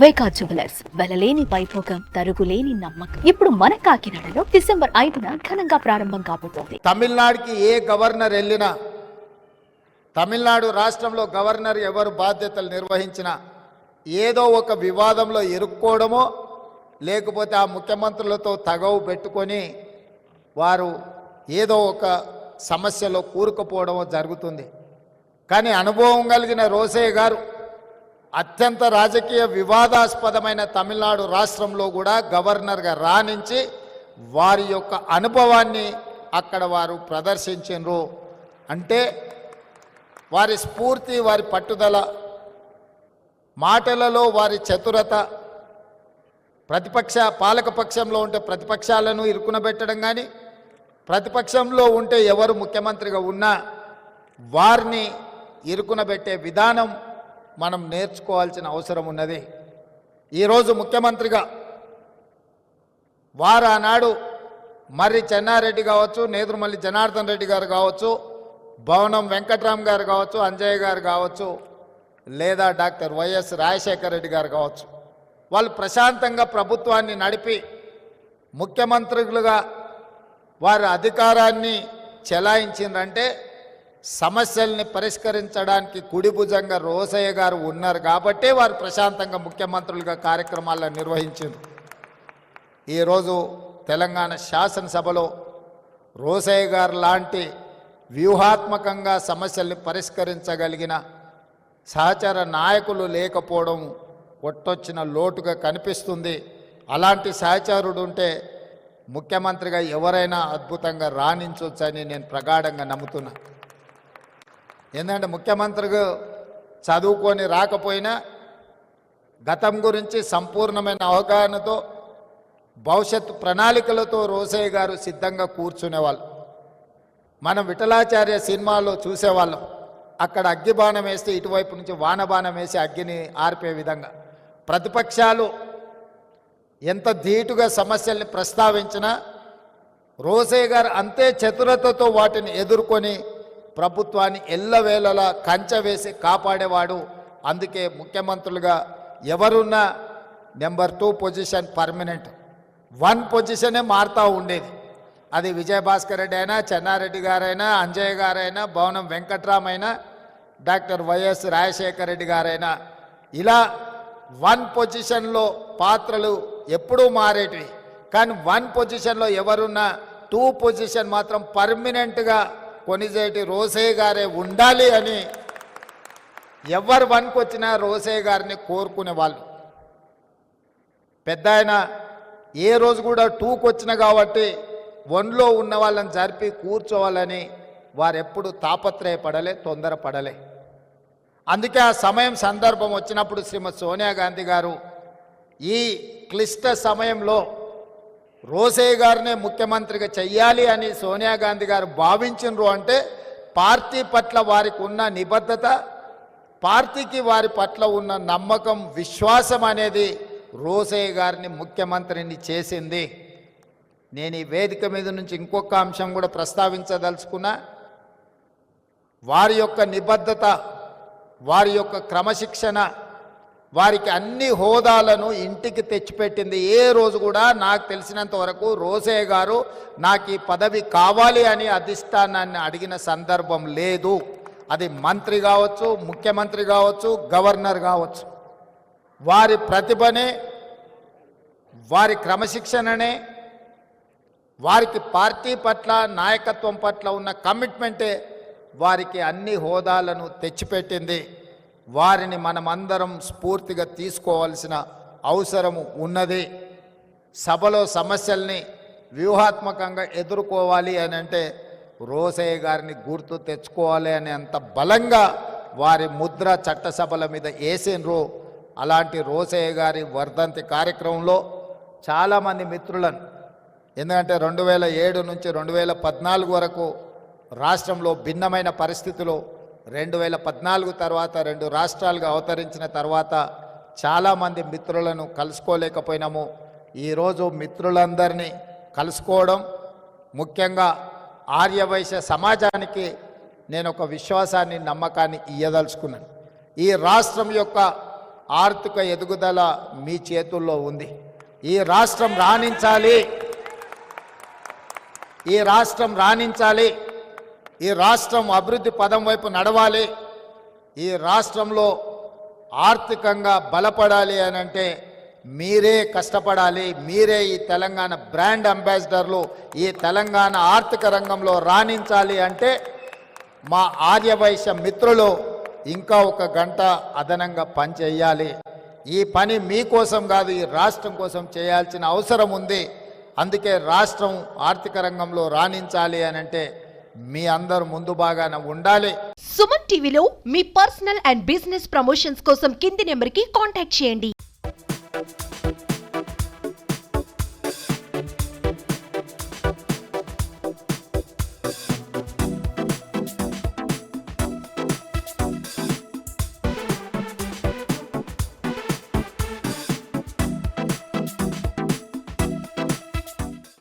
వైకా jewellers వెలలేని Vaibhogam తరుగులేని నమ్మకం. ఇప్పుడు మన కాకినాడలో డిసెంబర్ 5న ఘనంగా ప్రారంభం కాబోతోంది. తమిళనాడుకి ఏ గవర్నర్ వెళ్ళినా, తమిళనాడు రాష్ట్రంలో గవర్నర్ ఎవరు బాధ్యతలు నిర్వహించినా ఏదో ఒక వివాదంలో ఇరుక్కోవడమో లేకపోతే ఆ ముఖ్యమంత్రులతో తగవు పెట్టుకొని వారు ఏదో ఒక సమస్యలో కూరుకుపోవడమో జరుగుతుంది. కానీ అనుభవం కలిగిన రోసయ్య గారు అత్యంత రాజకీయ వివాదాస్పదమైన తమిళనాడు రాష్ట్రంలో కూడా గవర్నర్గా రాణించి వారి యొక్క అనుభవాన్ని అక్కడ వారు ప్రదర్శించారు. అంటే వారి స్ఫూర్తి, వారి పట్టుదల, మాటలలో వారి చతురత, పాలకపక్షంలో ఉంటే ప్రతిపక్షాలను ఇరుకునబెట్టడం కానీ, ప్రతిపక్షంలో ఉంటే ఎవరు ముఖ్యమంత్రిగా ఉన్నా వారిని ఇరుకునబెట్టే విధానం మనం నేర్చుకోవాల్సిన అవసరం ఉన్నది. ఈరోజు ముఖ్యమంత్రిగా వారు ఆనాడు మర్రి చెన్నారెడ్డి కావచ్చు, నేదురుమల్లి జనార్దన్ రెడ్డి గారు కావచ్చు, భవనం వెంకట్రామ్ గారు కావచ్చు, అంజయ్య గారు కావచ్చు, లేదా డాక్టర్ వైఎస్ రాజశేఖర రెడ్డి గారు కావచ్చు, వాళ్ళు ప్రశాంతంగా ప్రభుత్వాన్ని నడిపి ముఖ్యమంత్రులుగా వారి అధికారాన్ని చెలాయించిందంటే సమస్యల్ని పరిష్కరించడానికి కుడిభుజంగా రోసయ్య గారు ఉన్నారు కాబట్టే వారు ప్రశాంతంగా ముఖ్యమంత్రులుగా కార్యక్రమాలను నిర్వహించారు. ఈరోజు తెలంగాణ శాసనసభలో రోసయ్య గారు లాంటి వ్యూహాత్మకంగా సమస్యల్ని పరిష్కరించగలిగిన సహచర నాయకులు లేకపోవడం కొట్టొచ్చిన లోటుగా కనిపిస్తుంది. అలాంటి సహచరుడు ఉంటే ముఖ్యమంత్రిగా ఎవరైనా అద్భుతంగా రాణించవచ్చని నేను ప్రగాఢంగా నమ్ముతున్నా. ఎందుకంటే ముఖ్యమంత్రిగా చదువుకొని రాకపోయినా గతం గురించి సంపూర్ణమైన అవగాహనతో, భవిష్యత్తు ప్రణాళికలతో రోసయ్య గారు సిద్ధంగా కూర్చునేవాళ్ళు. మనం విఠలాచార్య సినిమాలో చూసేవాళ్ళం. అక్కడ అగ్గిబాణం వేస్తే ఇటువైపు నుంచి వానబాణం వేసి అగ్గిని ఆర్పే విధంగా ప్రతిపక్షాలు ఎంత ధీటుగా సమస్యల్ని ప్రస్తావించినా రోసయ్య గారు అంతే చతురతతో వాటిని ఎదుర్కొని ప్రభుత్వాన్ని ఎల్లవేళలా కంచె వేసి కాపాడేవాడు. అందుకే ముఖ్యమంత్రులుగా ఎవరున్నా నెంబర్ 2 పొజిషన్ పర్మనెంట్, 1 పొజిషనే మారుతూ ఉండేది. అది విజయభాస్కర్ రెడ్డి అయినా, చెన్నారెడ్డి గారైనా, అంజయ్య గారైనా, భవనం వెంకట్రామ్ అయినా, డాక్టర్ వైఎస్ రాజశేఖర రెడ్డి గారైనా, ఇలా 1 పొజిషన్లో పాత్రలు ఎప్పుడూ మారేటివి. కానీ 1 పొజిషన్లో ఎవరున్నా 2 పొజిషన్ మాత్రం పర్మనెంట్గా కొనిజేటి రోసయ్య గారే ఉండాలి అని ఎవరు 1కి వచ్చినా రోసయ్య గారిని కోరుకునే వాళ్ళు. పెద్ద ఆయన ఏ రోజు కూడా 2కి వచ్చిన కాబట్టి 1లో ఉన్న వాళ్ళని జరిపి కూర్చోవాలని వారెప్పుడు తాపత్రయపడలే, తొందరపడలే. అందుకే ఆ సమయం సందర్భం వచ్చినప్పుడు శ్రీమతి సోనియా గాంధీ గారు ఈ క్లిష్ట సమయంలో రోసయ్య గారినే ముఖ్యమంత్రిగా చెయ్యాలి అని సోనియా గాంధీ గారు భావించినరు. అంటే పార్టీ పట్ల వారికి ఉన్న నిబద్ధత, పార్టీకి వారి పట్ల ఉన్న నమ్మకం, విశ్వాసం అనేది రోసయ్య గారిని ముఖ్యమంత్రిని చేసింది. నేను ఈ వేదిక మీద నుంచి ఇంకొక అంశం కూడా ప్రస్తావించదలుచుకున్నా. వారి యొక్క నిబద్ధత, వారి యొక్క క్రమశిక్షణ వారికి అన్ని హోదాలను ఇంటికి తెచ్చిపెట్టింది. ఏ రోజు కూడా నాకు తెలిసినంత వరకు రోసయ్య గారు నాకు ఈ పదవి కావాలి అని అధిష్టానాన్ని అడిగిన సందర్భం లేదు. అది మంత్రి కావచ్చు, ముఖ్యమంత్రి కావచ్చు, గవర్నర్ కావచ్చు. వారి ప్రతిభనే, వారి క్రమశిక్షణనే, వారికి పార్టీ పట్ల, నాయకత్వం పట్ల ఉన్న కమిట్మెంటే వారికి అన్ని హోదాలను తెచ్చిపెట్టింది. వారిని మనమందరం స్ఫూర్తిగా తీసుకోవాల్సిన అవసరము ఉన్నది. సభలో సమస్యల్ని వ్యూహాత్మకంగా ఎదుర్కోవాలి అని అంటే రోసయ్య గారిని గుర్తు తెచ్చుకోవాలి అని అంత బలంగా వారి ముద్ర చట్టసభల మీద వేసినరు. అలాంటి రోసయ్య గారి వర్ధంతి కార్యక్రమంలో చాలామంది మిత్రులను, ఎందుకంటే 2007 నుంచి 2014 వరకు రాష్ట్రంలో భిన్నమైన పరిస్థితులు, 2014 తర్వాత 2 రాష్ట్రాలుగా అవతరించిన తర్వాత చాలామంది మిత్రులను కలుసుకోలేకపోయినాము. ఈరోజు మిత్రులందరినీ కలుసుకోవడం, ముఖ్యంగా ఆర్యవైశ్య సమాజానికి నేను ఒక విశ్వాసాన్ని, నమ్మకాన్ని ఇయ్యదలుచుకున్నాను. ఈ రాష్ట్రం యొక్క ఆర్థిక ఎదుగుదల మీ చేతుల్లో ఉంది. ఈ రాష్ట్రం రాణించాలి, ఈ రాష్ట్రం రాణించాలి, ఈ రాష్ట్రం అభివృద్ధి పదం వైపు నడవాలి, ఈ రాష్ట్రంలో ఆర్థికంగా బలపడాలి అని అంటే మీరే కష్టపడాలి. మీరే ఈ తెలంగాణ బ్రాండ్ అంబాసిడర్లు. ఈ తెలంగాణ ఆర్థిక రంగంలో రాణించాలి అంటే మా ఆర్యవైశ్య మిత్రులు ఇంకా ఒక గంట అదనంగా పని చేయాలి. ఈ పని మీకోసం కాదు, ఈ రాష్ట్రం కోసం చేయాల్సిన అవసరం ఉంది. అందుకే రాష్ట్రం ఆర్థిక రంగంలో రాణించాలి అని అంటే మీ అందరూ ముందు బాగాన ఉండాలి. సుమన్ టీవీలో మీ పర్సనల్ అండ్ బిజినెస్ ప్రమోషన్స్ కోసం కింది నెంబర్కి కాంటాక్ట్ చేయండి.